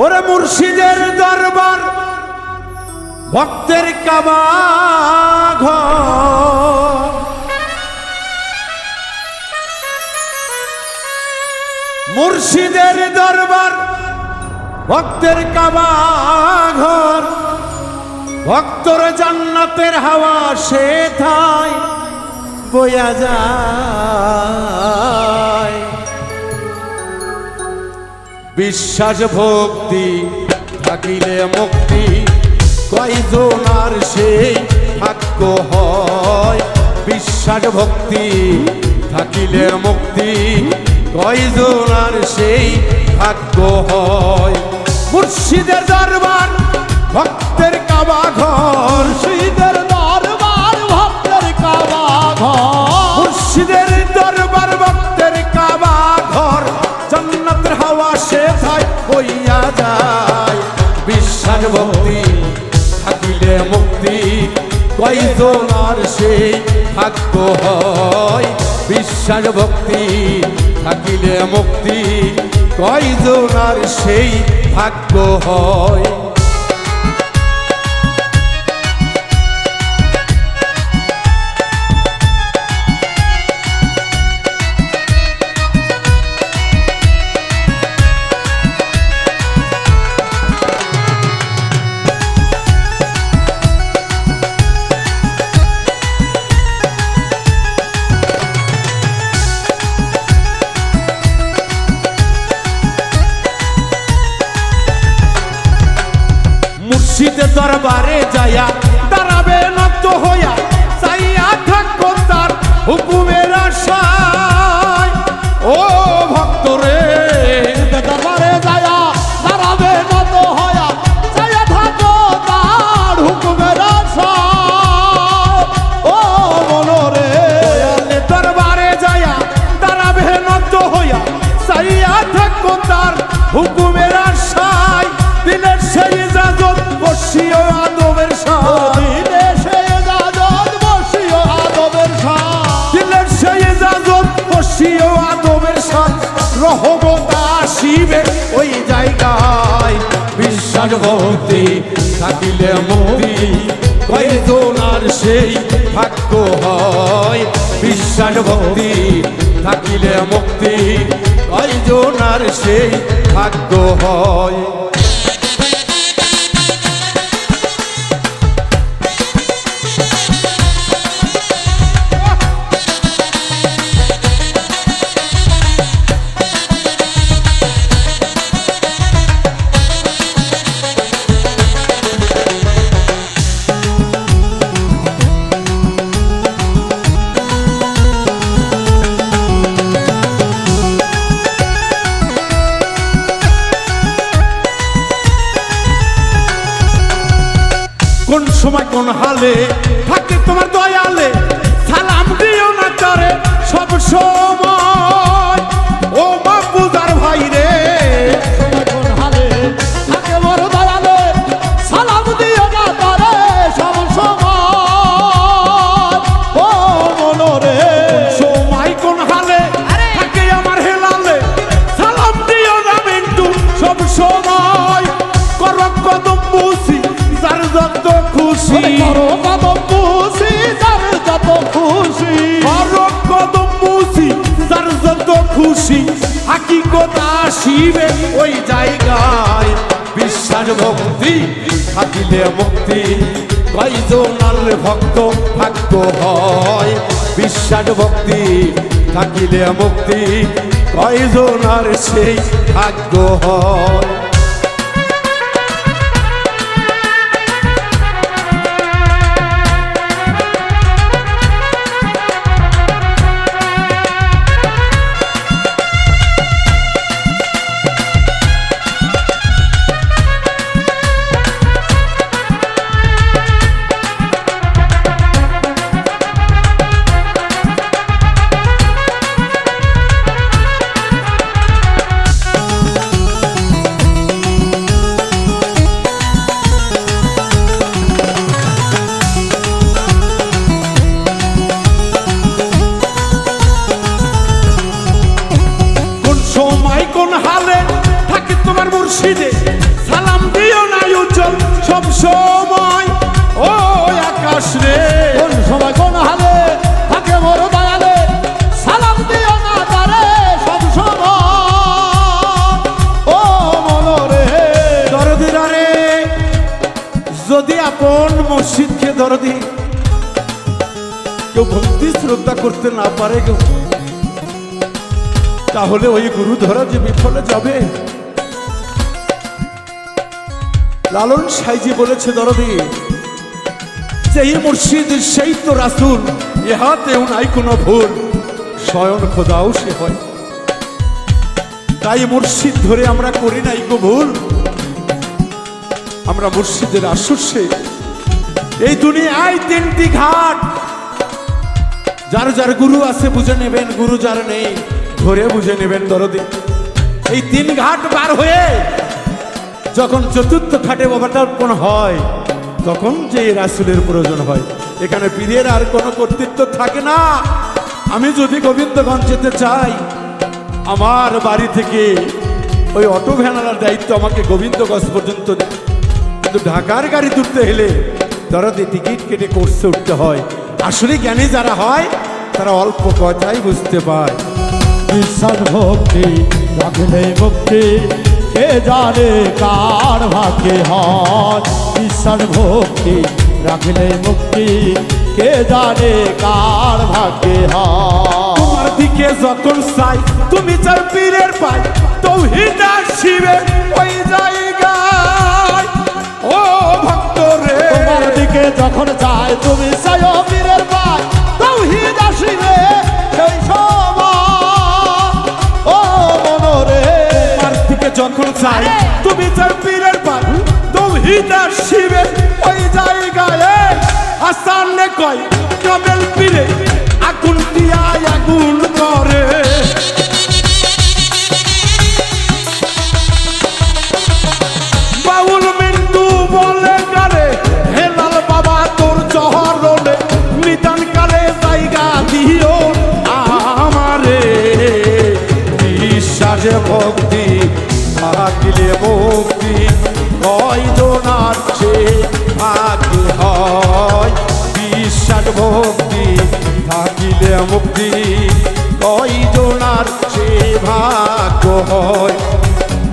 ওরে মুর্শিদের দরবার ভক্তের কাবা ঘর, মুর্শিদের দরবার ভক্তের কাবা ঘর, ভক্তর জান্নাতের হাওয়া সেথায় বয়া যায়। বিশ্বাস ভক্তি থাকিলে মুক্তি, কয়জনার সেই ভাগ্য হয়। বিশ্বাস ভক্তি থাকিলে মুক্তি, কয়জনার সেই ভাগ্য হয়। মুর্শিদের দরবার ভক্তের কাবা ঘর, মুর্শিদের দরবার ভক্তের কাবা ঘর, মুর্শিদের দরবার ভক্তের কাবা ঘর, জান্নাতের হাওয়া সেথায় বইয়া যায়। বিশ্বাস ভক্তি থাকিলে মুক্তি, কয়জনার সেই ভাগ্য হয়। বিশ্বাস ভক্তি থাকিলে মুক্তি, কয়জনার সেই ভাগ্য হয়। মুর্শিদের দরবারে যায়া দাঁড়াবে নত হইয়া, চাইয়া থাকো তার হুকুমের আশায়। ও ভক্ত রে দরবারে যায়া দাঁড়াবে নত হয়া, চাইয়া থাকো তার হুকুমের আশায়। ও মনরে দয়ালে দরবারে যায়া দাঁড়াবে নত হইয়া, চাইয়া থাকো তার হুকুমের আশায়। দিনের সেই ইজাজত বসিও আদবের সাথে, দিনের সেই ইজাজত বসিও আদবের সাথে, দিনের সেই ইজাজত বসিও আদবের সাথে। রহমত আসিবে ওই জায়গায়। বিশ্বাস ভক্তি থাকিলে মুক্তি, কয়জনার সেই ভাগ্য হয়। বিশ্বাস ভক্তি থাকিলে মুক্তি, কয়জনার সেই ভাগ্য হয়। কোন সময় কোন হালে থাকে তোমার দয়ালে, সালাম দিও না তারে সব সময়। ও মা পূজার ভাই রে, কোন হালে থাকে মোর দয়ালে, সালাম দিও না তারে সব সময়। ও মনরে সময় কোন হালে থাকে আমার হেলালে, সালাম দিও না মিন্টু সব সময়। কর কদম বুঝি যার যত খুশি, করো কদম বুঝি যার যত খুশি, কর কদম বুঝি যার যত খুশি। হাকিকত আসিবে ওই জায়গায়। বিশ্বাস ভক্তি থাকিলে মুক্তি, কয়জনার ভক্ত ভাগ্য হয়। বিশ্বাস ভক্তি থাকিলে মুক্তি, কয়জনার সেই ভাগ্য হয়। সালাম দিও না উজ্জ্বল সব সময় ও আকাশ রে। কোন সময় কোন হালে থাকে মোর দয়ালে সালাম দিও না তারে সব সময় ও মনরে। দরদিরা রে, যদি আপন মসজিদকে দরদি কেউ ভক্তি শ্রদ্ধা করতে না পারে কেউ, তাহলে ওই গুরু ধরা যে বিফলে যাবে। লালন সাইজি বলেছে দরদি, সেই মুর্শিদ সেই তো রাসূল, ইহাতেও নাই কোনো ভুল, স্বয়ং খোদাও সে হয়। তাই মুর্শিদ ধরে আমরা করি নাই গো ভুল, আমরা মুর্শিদের আশস্যে এই দুনিয়ায় তিনটি ঘাট, যার যার গুরু আছে বুঝে নেবেন, গুরু যার নেই ধরে বুঝে নেবেন দরদি। এই তিন ঘাট পার হয়ে যখন চতুর্থ ঘাটে অবতরণ হয়, তখন যে রাসূলের প্রয়োজন হয়। এখানে পীরের আর কোনো কর্তৃত্ব থাকে না। আমি যদি গোবিন্দগঞ্জ যেতে চাই, আমার বাড়ি থেকে ওই অটো ভ্যানালার দায়িত্ব আমাকে গোবিন্দগঞ্জ পর্যন্ত দেয়। কিন্তু ঢাকার গাড়ি তুলতে হলে দরদি টিকিট কেটে কোর্সে উঠতে হয়। আসলে জ্ঞানী যারা হয় তারা অল্প কথাই বুঝতে পায়। বিশ্বাস ভক্তি রাখলে মুক্তি কে জানে কার ভাগ্যে হয়। বিশ্বাস ভক্তি রাখলে মুক্তি কে জানে কার ভাগ্যে হয়। তোমার দিকে যখন চাই তুমি চাই পীরের পাই, তৌহিদ আসিবে ওই জায়গায় ও ভক্ত রে। তোমার দিকে যখন চাই তুমি চাই পীরের পাই, তৌহিদ আসিবে সেই সময় ও মনরে। তোমার দিকে যখন চাই তুমি চাই পীরের পাই, তৌহিদ আসিবে ওই জায়গায়। হাসান নে কয় কামেল পীরে আগুন দিয়া আগুন করে। বাউল মিন্টু বলে কারে হেলাল বাবা তোর চহরলে নিদান কালে জায়গা দিও আমারে। বিশ্বাসে ভক্তি থাকিলে মুক্তি কয়জনার সে ভাগ্যে হয়। বিশ্বাস ভক্তি থাকিলে মুক্তি কয়জনার সে ভাগ্য হয়।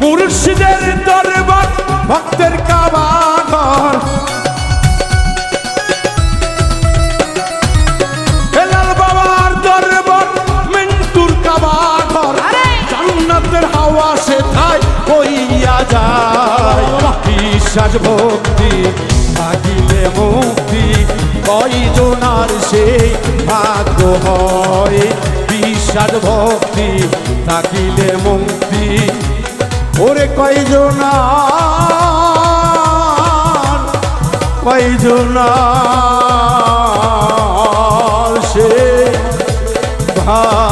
মুর্শিদের দরবার ভক্তের কাবাঘর, হেলাল বাবার দরবার মিন্টুর কাবাঘর। জান্নাতের হাওয়া সে ঠাই হইয়া যায়। বিশ্বাস ভক্তি থাকিলে মুক্তি কয়জনার সেই ভাগ্য হয়। বিশ্বাস ভক্তি থাকিলে মুক্তি ওরে কয়জনার সে ভাগ্য